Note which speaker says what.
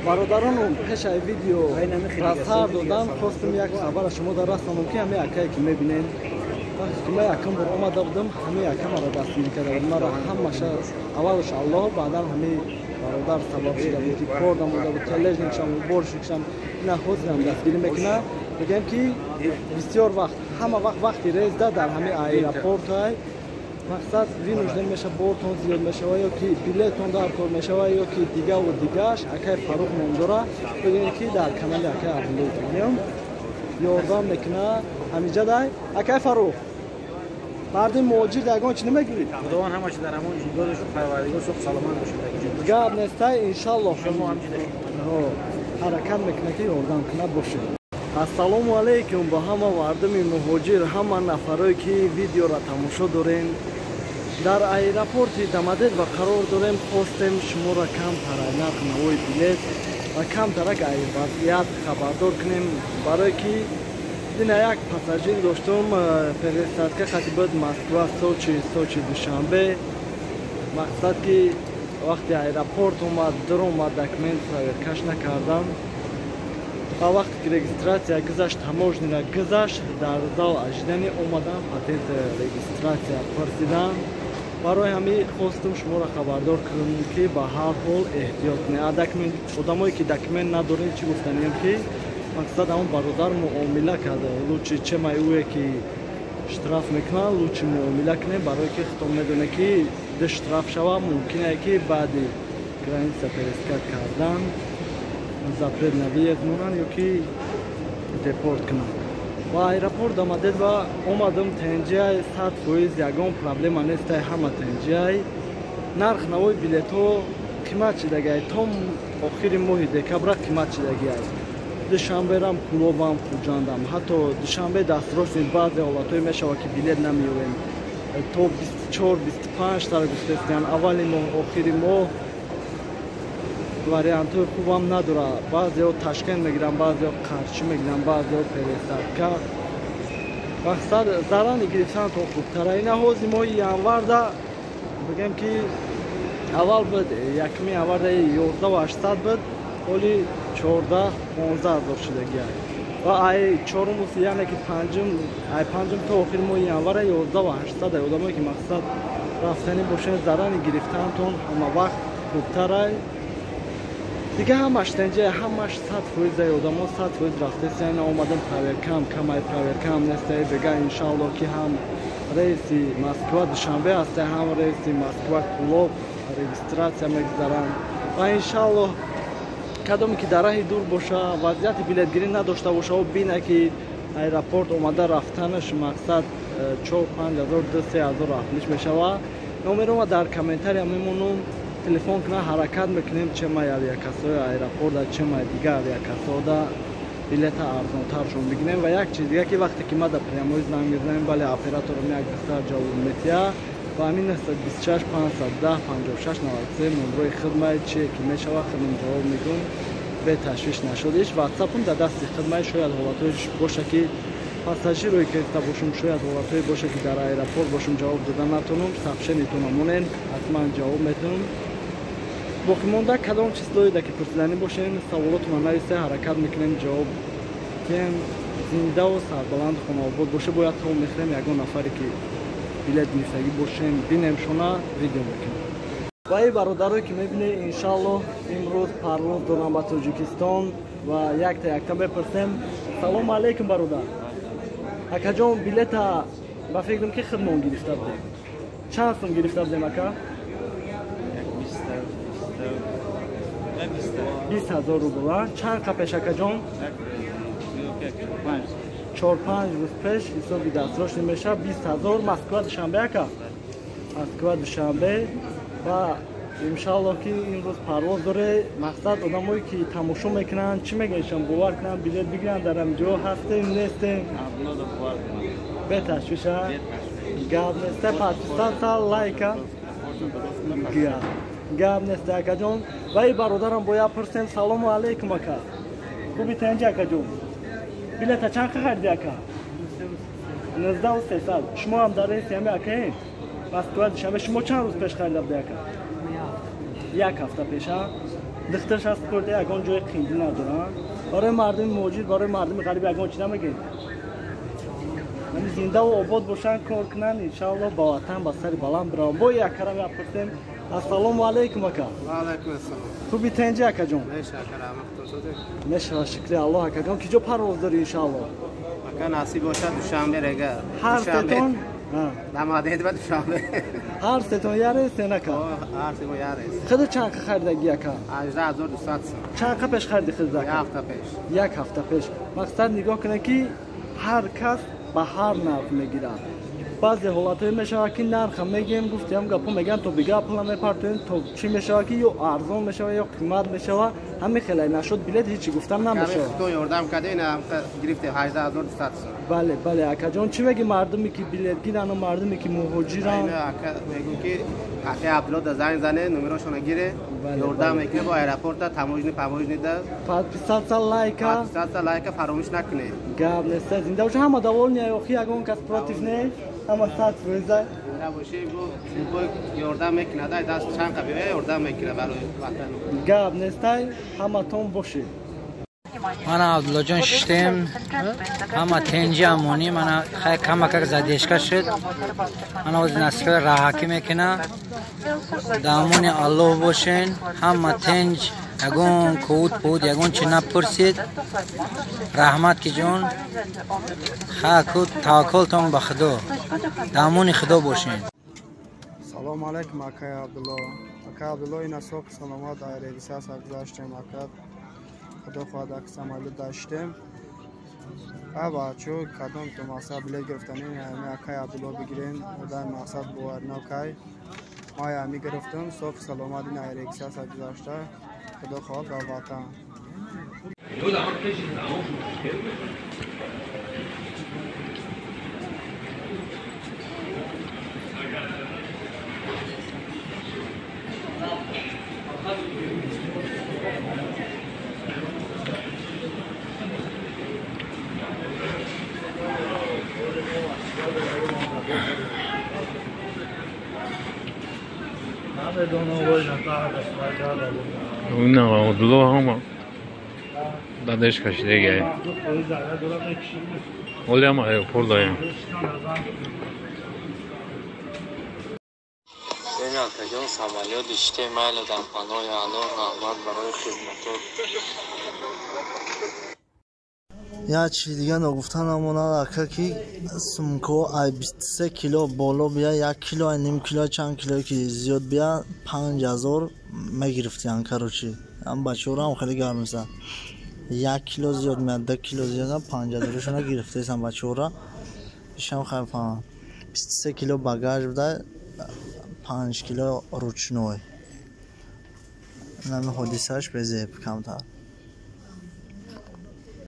Speaker 1: برادرانم پیش ویدیو رفتار دادم خواستم یک خبر شما در رسانم که همه اکایی که میبینین که من یکم بر آمده بودم همه یکم را دستگیری کرده بود مرا همش اولش الله بعدا همه برادر سبب شده بود که کردم بوده بود تلویزیون کشم و برش کشم نه حوزم دستگیری میکنه بگم که بسیار وقت همه وقتی رسیده در همه ایرپورت های مقصد وینوش نمیشه بورتون زیاد میشه و یا که بلیتون در کار میشه و یا که دیگه و دیگهش اکای فروخ نمیداره بگیم که در کمال اکای عقلی بگیم یاردم میکنه همینجا دای اکای فروخ مردم موجود دگان چی نمیگی؟
Speaker 2: خداوند همه چی در همون جیگارش و پروردگار سوخ سلامت باشه
Speaker 1: گاب نسته انشالله شما حرکت میکنه که یاردم کنه باشه السلام علیکم با همه مردم مهاجر همه نفرایی که ویدیو را تماشا دارین در ایرپورت دمدد و قرار داریم خواستیم شما را کم تر نرخ نوای بلیط و کم تر ای وضعیت خبردار کنیم برای که دینا یک پاساژیر داشتم فرستاد که خطی بود مسکو سوچی دوشنبه مقصد که وقتی ایرپورت اومد در اومد دکمنت کش نکردم با وقتی که رجیستراسیا گذشت تماشنی را گذشت در زال اجدنی اومدم پاتنت رجیستراسیا پرسیدم برای همین خواستم شما را خبردار کنم که به هر حال احتیاط کنید دکمنت آدمایی که دکمنت ندارین چی گفتنیم که مقصد همون برادر معامله کرده لوچی چه مایویه که اشتراف میکنه لوچی معامله کنه برای که خطا میدونه که اشتراف شوه ممکنه که بعد گرانیس فرستاد کردن запрет на въезд мунан ёки депорт кунанд ва аэропорт омадед ва омадам тенҷаи 100% ягон проблема нест ҳама тенҷаи нарх навои билетҳо қимат шидагай то охири моҳи декабра қимат шидагиай душанберам хулобам хуҷандам ҳатто душанбе дастросин баъзе ҳолатҳое мешава ки билет намеёрем то 24-25 тара гуфтестиян аввали моҳ охири моҳ вариантҳои хубам надора баъзеҳо ташкент мегиранд баъзеҳо қарчӣ мегиранд баъзеҳо пересадка мақсад зарани гирифтан то хубтара ина ҳози моҳи январда бигем ки аввал буд якми январда 11800 буд ҳоли 14-15 ҳазор шудагиай ва ай чорумус яъне ки панҷум то охири моҳи январа 11800 одамое ки мақсад рафтани бошед зарани гирифтантон ҳама вақт хубтарай دیگه همش تنجه همش 100% آدما 100% رفته یعنی اومدن پاورکام کمای پاورکام نسته بگه انشالله که هم رئیس مسکو دوشنبه است هم رئیس مسکو کلوب رجیستراسیا میگذارن و انشالله کدومی که در راه دور باشه وضعیت بلیط گیری نداشته باشه و بینه که ایرپورت اومده رفتنش مقصد 4-5 هزار 2-3 هزار رفتنش میشه و نمرم در کامنتاری میمونم تلفن کنه حرکت میکنیم چه ما یاکاسوی ایرپورت چه ما دیگه یاکاسودا بلیط ارزانترشون بگیریم و یک چیز دیگه که وقتی که ما در پریاموی زنگ میزنیم ولی اپراتورم یک بسیار جواب میتیا و همین است 26 510 56 93 نمره خدمت چه که میشه و خدمت جواب میگم به تشویش نشدیش واتساپم در دست خدمت شاید حالتش باشه که پاساژیروی که است باشم شاید حالتای باشه که در ایرپورت باشم جواب دادن نتونم سابشنیتون مونن حتما جواب میتونم باقی مونده کدام چیزایی که پرسیدنی باشین سوالاتون نویسه حرکت میکنیم جواب میدیم زنده و سربلند خانواد باشه باید تو میخریم یگان نفری که بلیط میسگی باشین بینیم شما ویدیو میکنیم و ای برادرایی که میبینی انشالله امروز پرواز دارم به تاجیکستان و یک تا بپرسیم سلام علیکم برادر اکا جان بلیط با فکرم که خدمون گرفته بودیم چند سوم گرفته بودیم اکا؟ 20,000 روبل چند قپش اکا جان؟ 4-5 روز پیش حسابی دستراش نمیشه 20,000 مسکو دوشنبه اکا مسکو دوشنبه و انشالله که این روز پرواز داره مقصد آدمایی که تماشا میکنن چی میگنشن باور کنن بلیط بگیرن در اینجا هستیم نیستیم به تشویشه گاب نسته پاکستان سال لایکا گاب نسته اکا جون و ای برادرم باید پرسیم سلام علیکم اکا خوبی تنجه اکا جون بلیط چند خریدی اکا 19,300 شما هم در این سیامه اکا این مسکو دوشنبه شما چند روز پیش خریده بودی اکا یک هفته پیش دخترش از کرده اگان جای خیلی ندارن برای مردم موجود برای مردم غریب اگان چی نمیگه من زنده و آباد باشن کار کنن انشاءالله با وطن با سر بلند برام با یک کرم پرسیم السلام علیکم اکا
Speaker 2: و علیکم السلام
Speaker 1: خوبی تنجی اکا جون
Speaker 2: متشکرم مختصر
Speaker 1: نشا شکر الله اکا جون کجا پرواز داری انشاءالله
Speaker 2: اگه نصیب باشه دوشنبه رگه
Speaker 1: هر ستون
Speaker 2: دمادید و دوشنبه
Speaker 1: هر ستون یاره سنکا
Speaker 2: هر سه یاره
Speaker 1: خود چند خریدگی اکا
Speaker 2: 18200
Speaker 1: چند پیش خریدی خرید
Speaker 2: یک
Speaker 1: اکا
Speaker 2: هفته پیش
Speaker 1: یک هفته پیش مقصد نگاه کنه که هر کس به هر نرخ میگیره بعضی حالتهای میشه که نرخ میگیم گفتیم گپو میگن تو بگا پول میپرتین تو چی میشه که یا ارزان میشه یا قیمت میشه همین خیلی نشد بلیت هیچی گفتم نمیشه
Speaker 2: تو یاردم کردی نه گرفته 18200
Speaker 1: بله بله اکا جان چی میگی مردمی که بلیت گیرن و مردمی که مهاجرن
Speaker 2: اینه میگم که اکه عبدالله زنگ زنه نمراشون گیره یاردم میکنه با ایرپورت تموجنی ده
Speaker 1: بعد 500 لایک
Speaker 2: 500 لایک فراموش نکنه
Speaker 1: گاب نسته زنده باشه همه довольні اخی اگون کس پراتیف نه همه ساعت روزه
Speaker 2: نباشه بو یاردم میکنه دست چند قبیله یاردم میکنه برای وطن
Speaker 1: گاب نسته همه تون باشه
Speaker 3: من عبدالله جان شتیم همه تنجی امونی من خیلی کمک زدیشکا شد من از نسل راحکی میکنه دامونی الله باشین همه تنج یگون کود بود یگون چی نپرسید رحمت کی جون خاکود تاکلتون به خدا دامونی خدا باشین
Speaker 4: سلام علیکم اکای عبدالله اکای عبدالله این اصحاب سلامات دایره ریساس گذاشتیم اکاد خدا خواهد اکس عملی داشتیم بچو کدام تو مقصد بلیت گرفتنی همه اکای عبدالله بگیرین در مقصد بوار نوکای ما همی گرفتم صبح سلامت این دایره ریساس گذاشته خدا خواهد با وطن
Speaker 5: نه عبدالله هم دادش کشیده گه ولی هم ایرپورت دایم
Speaker 6: این التجان سمالیات اشته میل در پناه الله رحمت برای خدمتات
Speaker 7: یا چی دیگه نگفتن همونا که کی سمکو ای 23 کیلو بالا بیا 1 کیلو نیم کیلو چند کیلو که زیاد بیا 5000 میگرفتن کاروچی هم بچه‌ها هم خیلی گرم میشن 1 کیلو زیاد میاد 2 کیلو زیاد 5000 شون گرفته سن بچه‌ها شام خفن 23 کیلو باگاژ بوده 5 کیلو روچنوی نمی حدیثش بزیب کمتر